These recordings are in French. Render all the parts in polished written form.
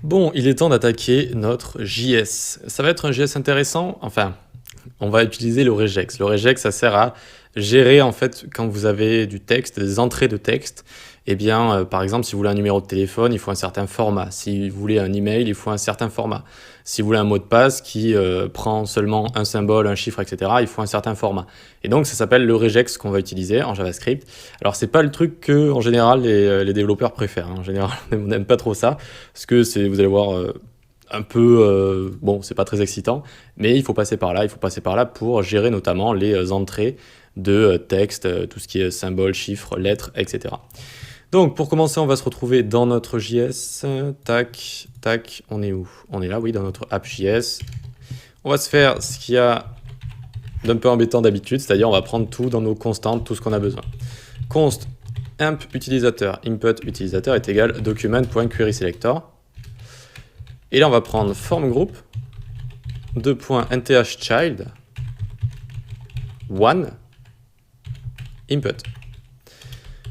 Bon, il est temps d'attaquer notre JS. Ça va être un JS intéressant. Enfin, on va utiliser le regex. Le regex, ça sert à gérer, en fait, quand vous avez du texte, des entrées de texte. Eh bien, par exemple, si vous voulez un numéro de téléphone, il faut un certain format. Si vous voulez un email, il faut un certain format. Si vous voulez un mot de passe qui prend seulement un symbole, un chiffre, etc., il faut un certain format. Et donc, ça s'appelle le regex qu'on va utiliser en JavaScript. Alors, c'est pas le truc que, en général, les développeurs préfèrent. En général, on n'aime pas trop ça, parce que vous allez voir, un peu, bon, c'est pas très excitant, mais il faut passer par là. Il faut passer par là pour gérer notamment les entrées de texte, tout ce qui est symboles, chiffres, lettres, etc. Donc, pour commencer, on va se retrouver dans notre JS. Tac, tac, on est où? On est là, oui, dans notre app.js. On va se faire ce qu'il y a d'un peu embêtant d'habitude, c'est-à-dire on va prendre tout dans nos constantes, tout ce qu'on a besoin. Const imp utilisateur, input utilisateur est égal document.querySelector. Et là, on va prendre form group, .nthchild, one, input.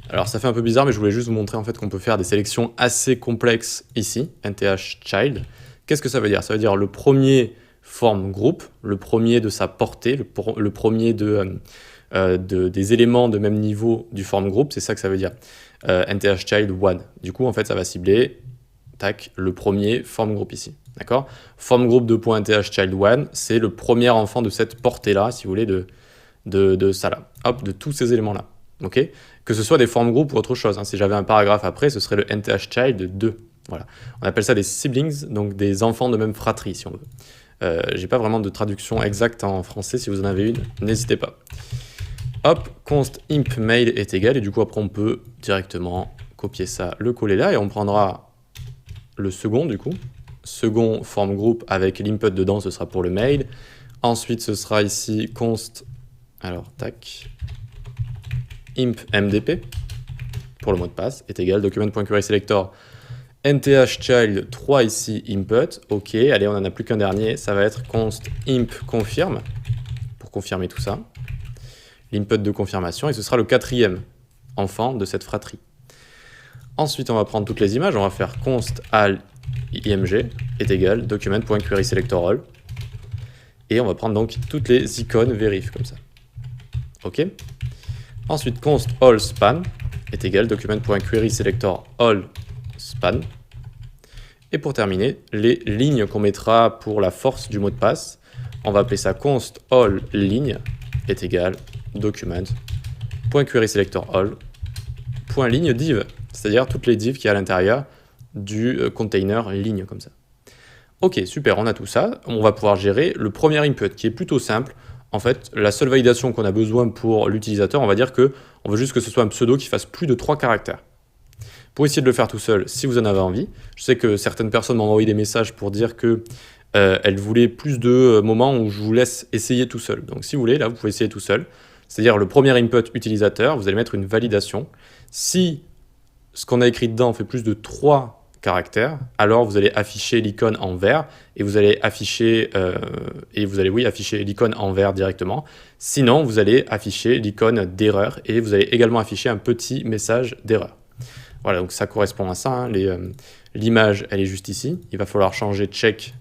Alors ça fait un peu bizarre, mais je voulais juste vous montrer en fait qu'on peut faire des sélections assez complexes ici, nthchild. Qu'est-ce que ça veut dire? Ça veut dire le premier form group, le premier de sa portée, le premier des éléments de même niveau du form group, c'est ça que ça veut dire. nthchild one. Du coup, en fait, ça va cibler tac, le premier form group ici. D'accord? Form group de .nthchild one, c'est le premier enfant de cette portée-là, si vous voulez, de ça là. Hop, de tous ces éléments-là. Ok, que ce soit des form group ou autre chose. Hein. Si j'avais un paragraphe après, ce serait le nthchild 2. Voilà. On appelle ça des siblings, donc des enfants de même fratrie, si on veut. J'ai pas vraiment de traduction exacte en français. Si vous en avez une, n'hésitez pas. Hop, const imp mail est égal, et du coup, après, on peut directement copier ça, le coller là, et on prendra le second, du coup. Second form group avec l'input dedans, ce sera pour le mail. Ensuite, ce sera ici const. Alors, tac. Imp mdp pour le mot de passe est égal document.querySelector nthchild 3 ici input. Ok, allez, on n'en a plus qu'un dernier, ça va être const imp confirm pour confirmer tout ça. L'input de confirmation, et ce sera le quatrième enfant de cette fratrie. Ensuite, on va prendre toutes les images, on va faire const al img est égal document.querySelector all, et on va prendre donc toutes les icônes vérif comme ça. Ok. Ensuite, const all span est égal document.querySelector all span. Et pour terminer, les lignes qu'on mettra pour la force du mot de passe, on va appeler ça const all ligne est égal document.querySelector all .ligne div, c'est-à-dire toutes les divs qui y a à l'intérieur du container ligne comme ça. Ok, super, on a tout ça. On va pouvoir gérer le premier input qui est plutôt simple. En fait, la seule validation qu'on a besoin pour l'utilisateur, on va dire qu'on veut juste que ce soit un pseudo qui fasse plus de 3 caractères. Pour essayer de le faire tout seul, si vous en avez envie, je sais que certaines personnes m'ont envoyé des messages pour dire qu'elles voulaient plus de moments où je vous laisse essayer tout seul. Donc si vous voulez, là, vous pouvez essayer tout seul. C'est-à-dire le premier input utilisateur, vous allez mettre une validation. Si ce qu'on a écrit dedans fait plus de 3 caractères, alors vous allez afficher l'icône en vert et vous allez afficher afficher l'icône en vert directement. Sinon, vous allez afficher l'icône d'erreur et vous allez également afficher un petit message d'erreur. Voilà, donc ça correspond à ça. Hein. L'image, elle est juste ici. Il va falloir changer check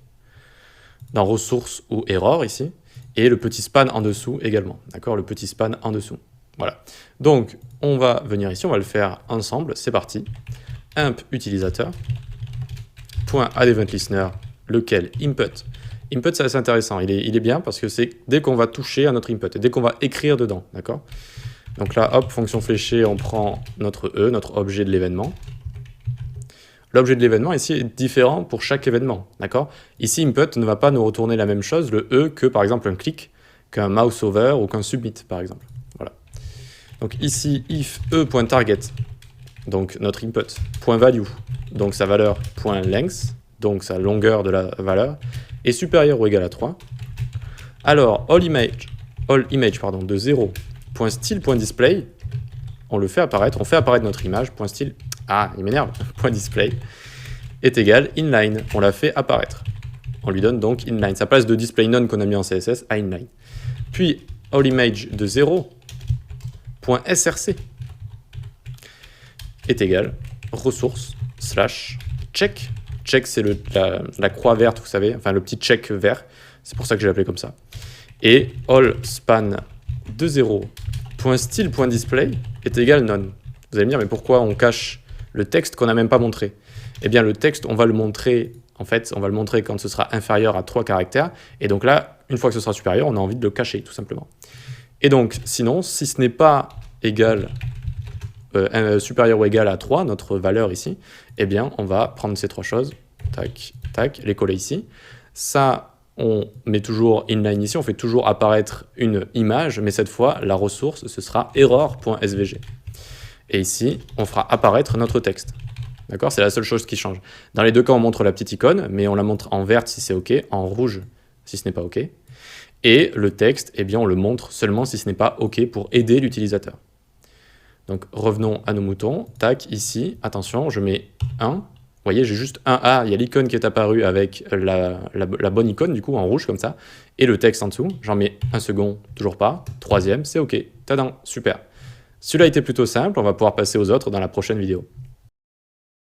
dans ressources ou error ici. Et le petit span en dessous également. D'accord, le petit span en dessous. Voilà. Donc, on va venir ici, on va le faire ensemble. C'est parti. Imp utilisateur. .addEventListener, lequel input. Input, c'est assez intéressant. Il est bien parce que c'est dès qu'on va toucher à notre input et dès qu'on va écrire dedans. D'accord. Donc là, hop, fonction fléchée, on prend notre E, notre objet de l'événement. L'objet de l'événement ici est différent pour chaque événement, d'accord? Ici, input ne va pas nous retourner la même chose, le E, que par exemple un clic, qu'un mouse over ou qu'un submit, par exemple. Voilà. Donc ici, if e.target, donc notre input, .value, donc sa valeur, .length, donc sa longueur de la valeur, est supérieure ou égale à 3. Alors, all_image de 0, .style.display, on le fait apparaître, on fait apparaître notre image, .style, ah, il m'énerve, .display, est égal inline, on l'a fait apparaître. On lui donne donc inline, sa place de display none qu'on a mis en CSS à inline. Puis, all_image de 0, .src, est égal ressources / check check c'est la croix verte, vous savez, enfin le petit check vert, c'est pour ça que je l'ai appelé comme ça. Et all span de 0.style.display est égal none. Vous allez me dire, mais pourquoi on cache le texte qu'on n'a même pas montré? Eh bien, le texte, on va le montrer, en fait, on va le montrer quand ce sera inférieur à 3 caractères. Et donc là, une fois que ce sera supérieur, on a envie de le cacher, tout simplement. Et donc, sinon, si ce n'est pas égal, supérieur ou égal à 3, notre valeur ici, eh bien, on va prendre ces 3 choses, tac, tac, les coller ici. Ça, on met toujours inline ici, on fait toujours apparaître une image, mais cette fois, la ressource, ce sera error.svg. Et ici, on fera apparaître notre texte. D'accord? C'est la seule chose qui change. Dans les deux cas, on montre la petite icône, mais on la montre en verte si c'est OK, en rouge si ce n'est pas OK. Et le texte, eh bien, on le montre seulement si ce n'est pas OK pour aider l'utilisateur. Donc, revenons à nos moutons. Tac, ici, attention, je mets 1. Vous voyez, j'ai juste un A, il y a l'icône qui est apparue avec la bonne icône, du coup, en rouge, comme ça. Et le texte en dessous, j'en mets un second, toujours pas. Troisième, c'est OK. Tadam, super. Celui-là était plutôt simple, on va pouvoir passer aux autres dans la prochaine vidéo.